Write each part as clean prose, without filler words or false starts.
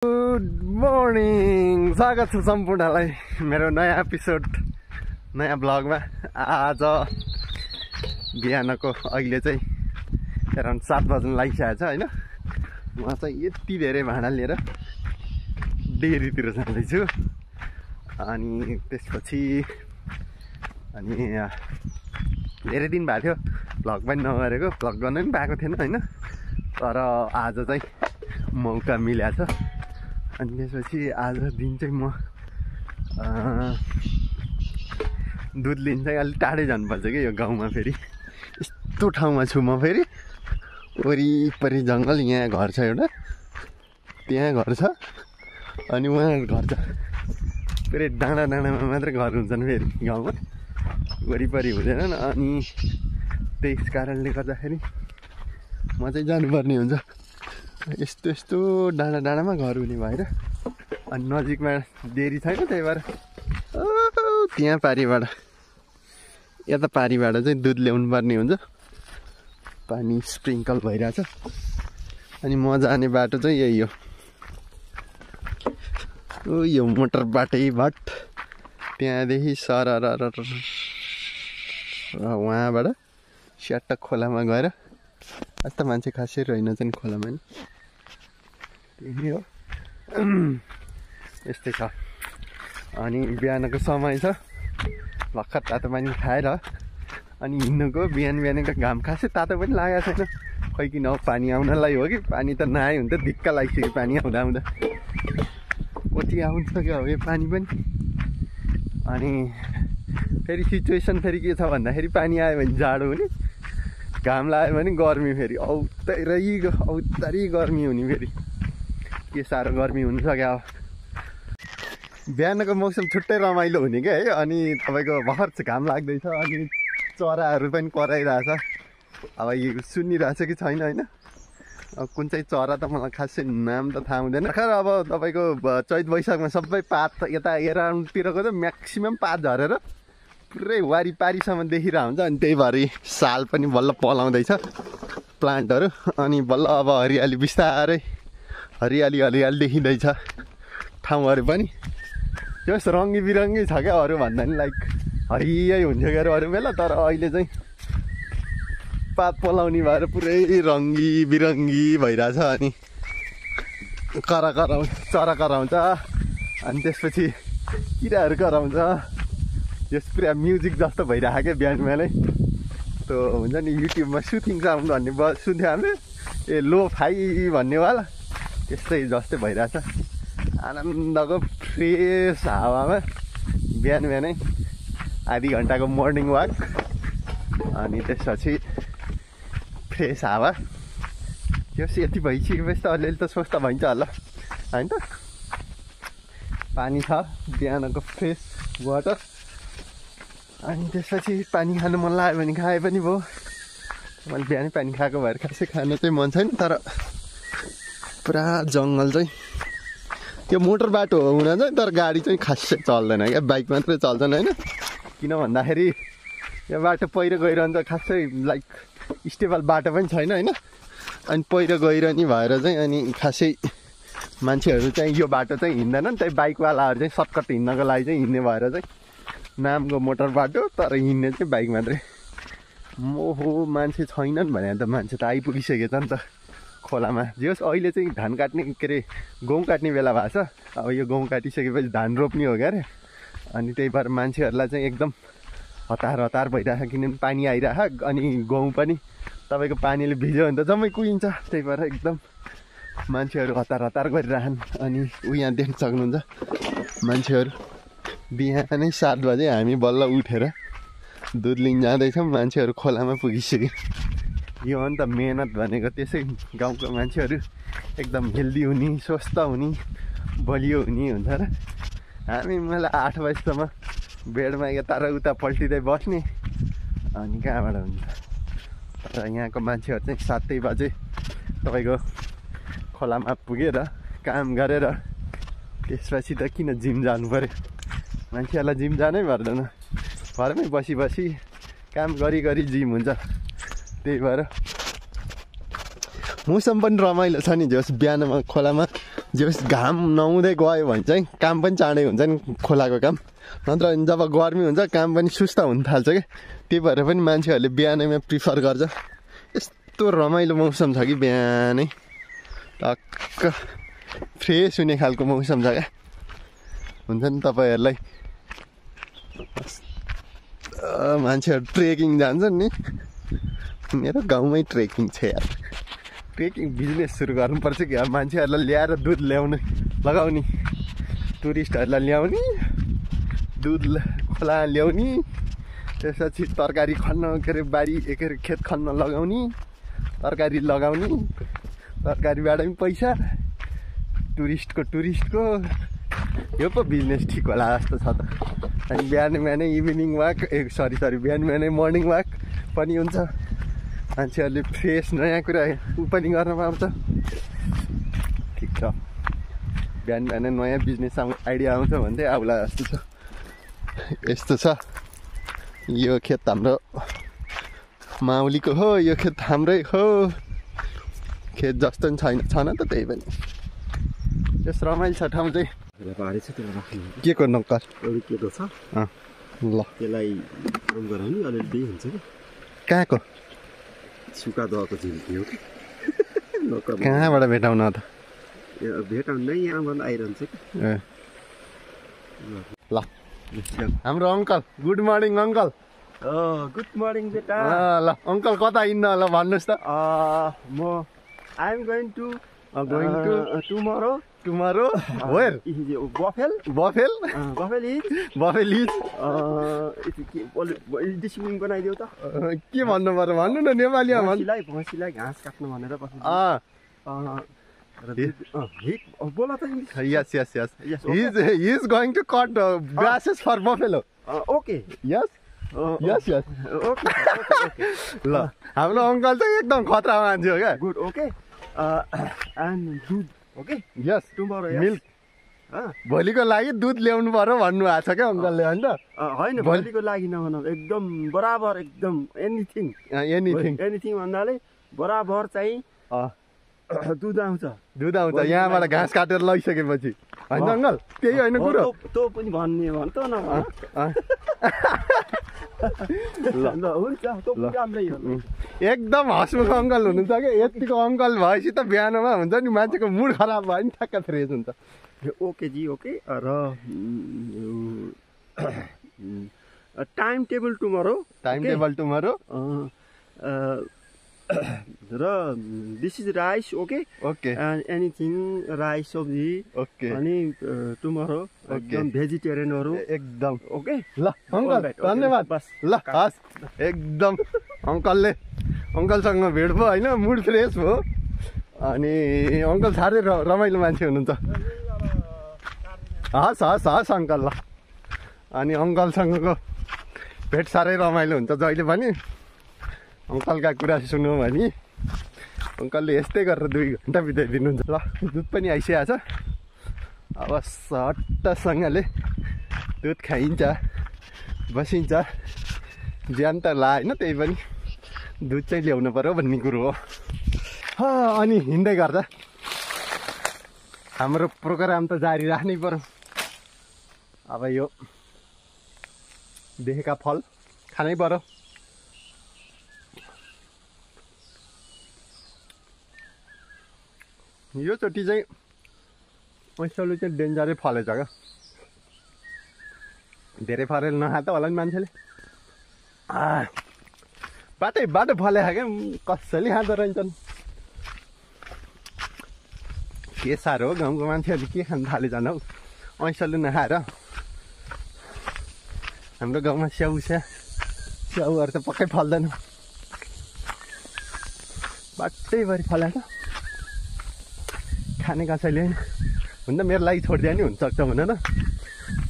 Good morning, स्वागत छ सम्पूर्णलाई मेरो नयाँ एपिसोड नयाँ ब्लगमा। आज बिहानको अहिले चाहिँ अराउन्ड 7 बज्न लागिसकेको छ होइन। म चाहिँ यति धेरै भाँडा लिएर डेरीतिर जाँदैछु। अनि त्यसपछि धेरै दिन भएको थियो भ्लग पनि नगरेको, भ्लग गर्न पनि पाएको थिएन होइन। तर आज चाहिँ मौका मिलेको छ। अनि त्यसपछि आज दिन चाहिँ म दुध लिन चाहिँ अलिक टाढै जानुपर्छ कि यो गाउँमा। फेरि यस्तो ठाउँमा छु म, फेरि वरिपरि जङ्गल, यहाँ घर छ एउटा, त्यहाँ घर छ, अनि उहाँ घर छ। फेरि डाँडा डाँडामा मात्रै घर हुन्छन् फेरि गाउँमा, वरिपरि हुँदैनन्। अनि त्यस कारणले गर्दाखेरि म चाहिँ जानुपर्ने हुन्छ। यस्तो डाँडा डाँडामा घर हुने भएर, अनि नजिकमा डेरी छैन, त्यही भएर त्यहाँ पारिबाट यता पारिबाट चाहिँ दुध ल्याउनु पर्ने हुन्छ। पानी स्प्रिङ्कल भइरहेछ। अनि म जाने बाटो चाहिँ यही हो, यो मोटर बाटैबाट त्यहाँदेखि सरर उहाँबाट स्याट्ट खोलामा गएर, आज त मान्छे खासै रहेनछन् खोलामा नि, त्यही हो। यस्तै छ। अनि बिहानको समय छ, भर्खर तातो पानी खाएर अनि हिँड्नुको। बिहानको घाम खासै तातो पनि लागेको छैन, खै किन हो, पानी आउनलाई हो कि पानी त नआयो भने त दिक्क लागिसक्यो। पानी आउँदा आउँदा कति आउँछ क्या हो यो पानी पनि। अनि फेरि सिचुएसन फेरि के छ भन्दाखेरि, पानी आयो भने जाडो हुने, घाम लाग्यो भने गर्मी, फेरि औतारी गर्मी हुने। फेरि के साह्रो गर्मी हुन सक्यो। अब बिहानको मौसम छुट्टै रमाइलो हुने क्या है। अनि तपाईँको भर्खर घाम लाग्दैछ, अनि चराहरू पनि कराइरहेछ। अब यो सुनिरहेछ कि छैन होइन। अब कुन चाहिँ चरा त मलाई खासै नाम त थाहा हुँदैन। भर्खर अब तपाईँको चैत वैशाखमा सबै पात यता एराउन्डतिरको त म्याक्सिमम् पात झरेर पुरै वारिपारीसम्म देखिरहेको हुन्छ। अनि त्यही भएर साल पनि बल्ल पलाउँदैछ प्लान्टहरू। अनि बल्ल अब हरियाली, बिस्तारै हरियाली देखिँदैछ ठाउँहरू पनि। जस रङ्गी बिरङ्गी छ क्या, अरू भन्दा नि लाइक हरियै हुन्छ क्या अरू बेला। तर अहिले चाहिँ पात पलाउने भएर पुरै रङ्गी बिरङ्गी भइरहेछ। अनि चरा कराउँछ, अनि त्यसपछि किराहरू कराउँछ। यस पुरा म्युजिक जस्तो भइरहेको क्या बिहान बिहानै। त्यो हुन्छ नि युट्युबमा सुथिङ साउन्ड भन्ने सुन्थ्यो हामीले, लो फाइ भन्नेवाला, त्यस्तै जस्तै भइरहेछ। आनन्दको फ्रेस हावामा बिहान बिहानै आधी घन्टाको मर्निङ वाक, अनि त्यसपछि फ्रेस हावा। यस यति भइसकेपछि त अलिअलि त स्वस्थ भइन्छ होला होइन त। पानी छ, बिहानको फ्रेस वाटर। अनि त्यसपछि पानी खानु मन लाग्यो भने खाए पनि भयो। मैले बिहानै पानी खाएको भएर खासै खानु चाहिँ मन छैन। तर पुरा जङ्गल चाहिँ, त्यो मोटर बाटो हो हुन चाहिँ, तर गाडी चाहिँ खासै चल्दैन क्या, बाइक मात्रै चल्छन् होइन। किन भन्दाखेरि यो बाटो पहिरो गइरहन्छ, खासै लाइक स्टेबल बाटो पनि छैन होइन। अनि पहिरो गइरहने भएर चाहिँ अनि खासै मान्छेहरू चाहिँ यो बाटो चाहिँ हिँड्दैनन्। त्यही बाइकवालाहरू चाहिँ सर्टकट हिँड्नको लागि चाहिँ हिँड्ने भएर चाहिँ नामको मोटर बाटो, तर हिँड्ने चाहिँ बाइक मात्रै। मोहो मान्छे छैनन् भने त मान्छे त आइपुगिसकेछ नि त खोलामा। जस अहिले चाहिँ धान काट्ने, के अरे गहुँ काट्ने बेला भएको छ। अब यो गहुँ काटिसकेपछि धान रोप्ने हो क्या अरे। अनि त्यही भएर मान्छेहरूलाई चाहिँ एकदम हतार भइरहेको, किनभने पानी आइरहेको। अनि गहुँ पनि तपाईँको पानीले भिज्यो भने त जम्मै कुहिन्छ। त्यही भएर एकदम मान्छेहरू हतार गरिरहन्। अनि यहाँ देख्न सक्नुहुन्छ मान्छेहरू बिहानै 7 बजे हामी बल्ल उठेर दुध लिन जाँदैछौँ। मान्छेहरू खोलामा पुगिसक्यो। यो हो नि त मेहनत भनेको। त्यसै गाउँको मान्छेहरू एकदम हेल्दी हुने, स्वस्थ हुने, बलियो हुने हुन्छ र। हामी मलाई 8 बजीसम्म बेडमा यता र उता पल्टिँदै बस्ने, अनि कहाँबाट हुन्छ। तर यहाँको मान्छेहरू चाहिँ 7 बजे तपाईँको खोलामा पुगेर काम गरेर त्यसपछि त किन जिम जानु पऱ्यो। मान्छेहरूलाई जिम जानै पर्दैन, घरमै बसी काम गरी जिम हुन्छ। त्यही भएर मौसम पनि रमाइलो छ नि जे होस् बिहानमा खोलामा जे होस् घाम नहुँदै गयो भने चाहिँ काम पनि चाँडै हुन्छ नि खोलाको काम नत्र जब गर्मी हुन्छ काम पनि सुस्त हुन थाल्छ क्या त्यही भएर पनि मान्छेहरूले बिहानैमा प्रिफर गर्छ यस्तो रमाइलो मौसम छ कि बिहानै टक्क फ्रेस हुने खालको मौसम छ क्या हुन्छ नि तपाईँहरूलाई मान्छेहरू ट्रेकिङ जान्छन् नि मेरो गाउँमै ट्रेकिङ छ यार ट्रेकिङ बिजनेस सुरु गर्नुपर्छ कि मान्छेहरूलाई ल्याएर दुध ल्याउनु लगाउने टुरिस्टहरूलाई ल्याउने दुध खोला ल्याउने त्यसपछि तरकारी खन्न के अरे बारी के अरे खेत खन्न लगाउने तरकारी लगाउने तरकारीबाट पनि पैसा टुरिस्टको यो पो बिजनेस ठिक होला जस्तो छ त अनि बिहानै इभिनिङ वाक सरी बिहानै मर्निङ वाक पनि हुन्छ मान्छेहरूले फ्रेस नयाँ कुरा पनि गर्न पाउँछ ठिक छ बिहानै नयाँ बिजनेस आइडिया आउँछ भने चाहिँ आउला जस्तो छ यस्तो छ यो खेत हाम्रो माउलीको हो यो खेत हाम्रै हो खेत जस्तो पनि छैन त त्यही पनि यस रमाइलो छ ठाउँ चाहिँ के को नक्कर के को छ ल त्यसलाई काम गराउने अलिअलि हुन्छ कि कहाँको सुक्खा दहको झिल्की हो कि कहाँबाट भेटाउन त भेटाउनु यहाँबाट आइरहन्छ कि ल हाम्रो uncle good morning uncle good morning बेटा ल अङ्कल कता हिँड्न ल भन्नुहोस् त म I am going to tomorrow where बफेल इज डिसिप्लिन बनाइदेऊ त के भन्नु पर्यो भन्नु न नेपालीमा भैँसीलाई घाँस काट्नु भनेर बोला त yes he is going to cut grasses for buffalo okay yes okay ल हाम्रो अङ्कल चाहिँ एकदम खतरा मान्छे हो क्या गुड ओके एन्ड दुध ओके यस टुमारो मिल्क भोलिको लागि दुध ल्याउनु पर्यो भन्नु भएको छ क्या अङ्कलले होइन भोलिको लागि नभनौँ एकदम बराबर एकदम एनिथिङ भन्नाले बराबर चाहिँ दुध आउँछ यहाँबाट घाँस काटेर लैसकेपछि होइन अङ्कल त्यही होइन कुरो तँ पनि भन्ने भन् त न हुन्छ राम्रै हो एकदम हसमुख अङ्कल हुनुहुन्छ क्या यतिको अङ्कल भएपछि त बिहानमा हुन्छ नि मान्छेको मुड खराब भयो नि ठ्याक्क फ्रेस हुन्छ ओके जी ओके र टाइम टेबल टुमरो र this is rice okay and anything rice सब्जी ओके अनि टुमरो एकदम भेजिटेरियनहरू एकदम ओके ल अङ्कल धन्यवाद बस ल हस् एकदम अङ्कलसँग भेट भयो होइन मुड फ्रेस भयो अनि अङ्कल साह्रै रमाइलो मान्छे हुनुहुन्छ हस् अङ्कल ल अनि अङ्कलसँगको भेट साह्रै रमाइलो हुन्छ जहिले पनि अङ्कलका कुरा सुन्यो भने अङ्कलले यस्तै गरेर 2 घन्टा बिताइदिनुहुन्छ ल दुध पनि आइसकेको छ अब सट्टसँगले दुध खाइन्छ बसिन्छ ज्यान त ला होइन त्यही पनि दुध चाहिँ ल्याउनु पर्यो भन्ने कुरो हो अनि हिँड्दै गर्दा हाम्रो प्रोग्राम त जारी राख्नै पर्यो अब यो देखेका फल खानै पर्यो यो चोटि चाहिँ पैसाले चाहिँ डेन्जरै फलेछ क्या धेरै फरेल नखा त होला नि मान्छेले बाटो फले क्या कसैले खाँदो रहेछन् के साह्रो हो गाउँको मान्छेहरूले के खान थालेछन् हौ ऐसले नखाएर हाम्रो गाउँमा स्याउहरू त पक्कै फल्दैन बाटैभरि फलाएर खाने कसैले हुन त मेरो लागि छोडिदिए नि हुनसक्छ भनेर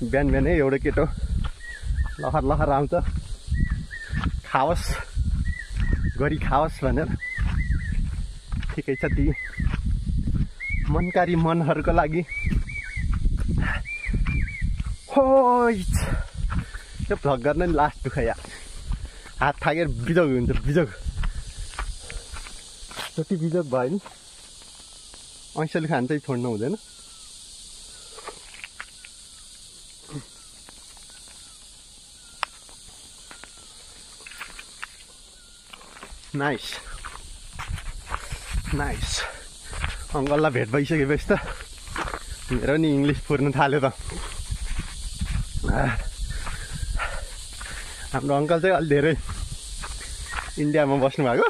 बिहानै एउटा केटो लखर आउँछ खाओस् भनेर ठिकै छ ती मनकारी मनहरूको लागि हो त्यो भ्लग गर्न नि लास्ट दुःख या हात थाकेर बिजोग हुन्छ बिजोग जति बिजोग भयो नि ऐँसले खान चाहिँ छोड्नु हुँदैन। Nice nice. अङ्कललाई भेट भइसकेपछि त मेरो नि इङ्ग्लिस फुर्नु थाल्यो त। हाम्रो अङ्कल चाहिँ अलि धेरै इन्डियामा बस्नु भएको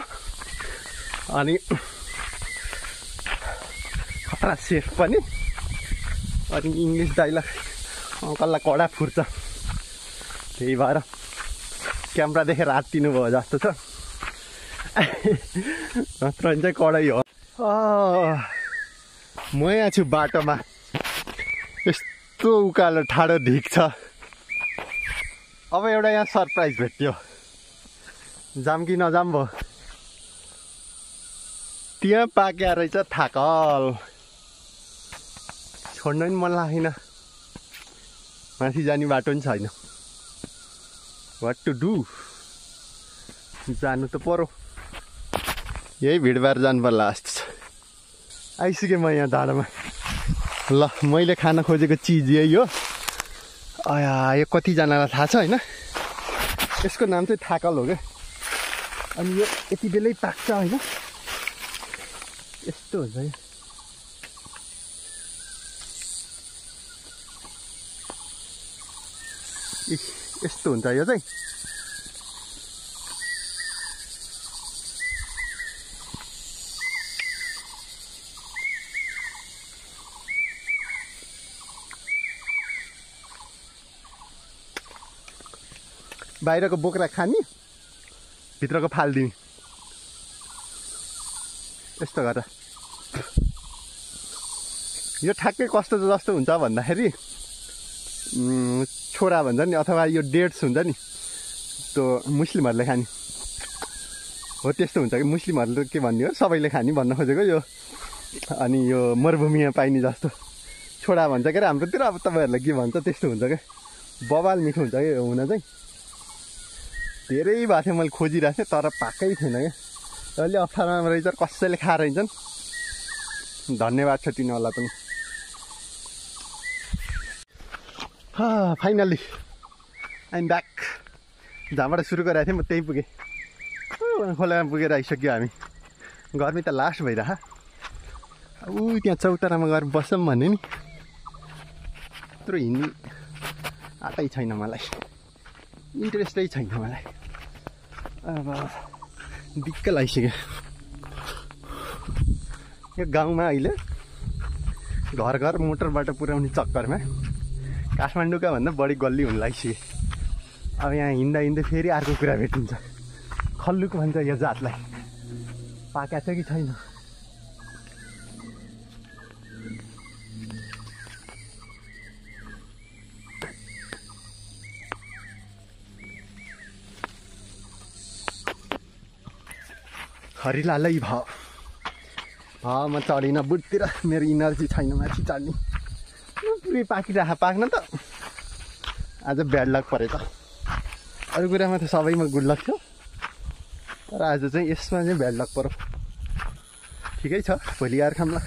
अनि खतरा सेफ पनि अनि इङ्ग्लिस डाइलग अङ्कललाई कडा फुर्छ। त्यही भएर क्यामेरा देखेर आत्तिनु भयो जस्तो छ। नत्र चाहिँ कडै हो। म यहाँ छु बाटोमा, यस्तो उकालो ठाडो ढिक छ। अब एउटा यहाँ सरप्राइज भेट्यो, जाम कि नजाम भयो। त्यहाँ पाक्या रहेछ थाकल, छोड्नु पनि मन लागेन, माथि जाने बाटो पनि छैन। वाट टु डु, जानु त पर्यो, यही भिडभाड जानु पर्ला जस्तो छ। आइसकेँ म यहाँ डाँडामा। ल मैले खान खोजेको चिज यही हो। आया यो कतिजनालाई थाहा छ होइन, यसको नाम चाहिँ थाकल हो क्या। अनि यो यति बेलै पाक्छ होइन, यस्तो हुन्छ यो। यस्तो हुन्छ यो चाहिँ। बाहिरको बोक्रा खाने, भित्रको फालिदिने, यस्तो गरेर। यो ठ्याक्कै कस्तो जस्तो हुन्छ भन्दाखेरि छोरा भन्छ नि, अथवा यो डेट्स हुन्छ नि, त्यो मुस्लिमहरूले खाने हो, त्यस्तो हुन्छ कि। मुस्लिमहरूले के भन्ने हो, सबैले खाने भन्न खोजेको यो। अनि यो मरुभूमिमा पाइने जस्तो छोरा भन्छ के अरे हाम्रोतिर। अब तपाईँहरूलाई के भन्छ त्यस्तो हुन्छ क्या, बबाल मिठो हुन्छ कि हुन चाहिँ। धेरै भएको थियो मैले खोजिरहेको थिएँ, तर पाएकै थिएन क्या। अहिले अप्ठ्यारोमा रहेछ, कसैले खाएर हिँड्छन्। धन्यवाद छ तिनीहरूलाई पनि। Finally I'm back. जहाँबाट सुरु गरेको थिएँ म त्यहीँ पुगेँ, खोलामा पुगेर आइसक्यो हामी। गर्मी त लास्ट भइरह। त्यहाँ चौतारामा गएर बसौँ भने नि, यत्रो हिँड्ने आँटै छैन मलाई, इन्ट्रेस्टै छैन मलाई। अब दिक्क लागिसक्यो। यो गाउँमा अहिले घर घर मोटरबाट पुर्याउने चक्करमा काठमाडौँका भन्दा बढी गल्ली हुन लागिसक्यो। अब यहाँ हिँड्दा हिँड्दै फेरि अर्को कुरा भेटिन्छ, खल्लुक भन्छ यो जातलाई। पाका छ कि छैन? हरिलालै भयो। म चढिनँ बुटतिर, मेरो इनर्जी छैन माथि चढ्ने। पुरै पाकिरह पाक्न त आज ब्याड लक परेछ। अरू कुरामा त सबैमा गुड लक थियो, तर आज चाहिँ यसमा चाहिँ ब्याड लक पऱ्यो। ठिकै छ, भोलि आएर खाउँला।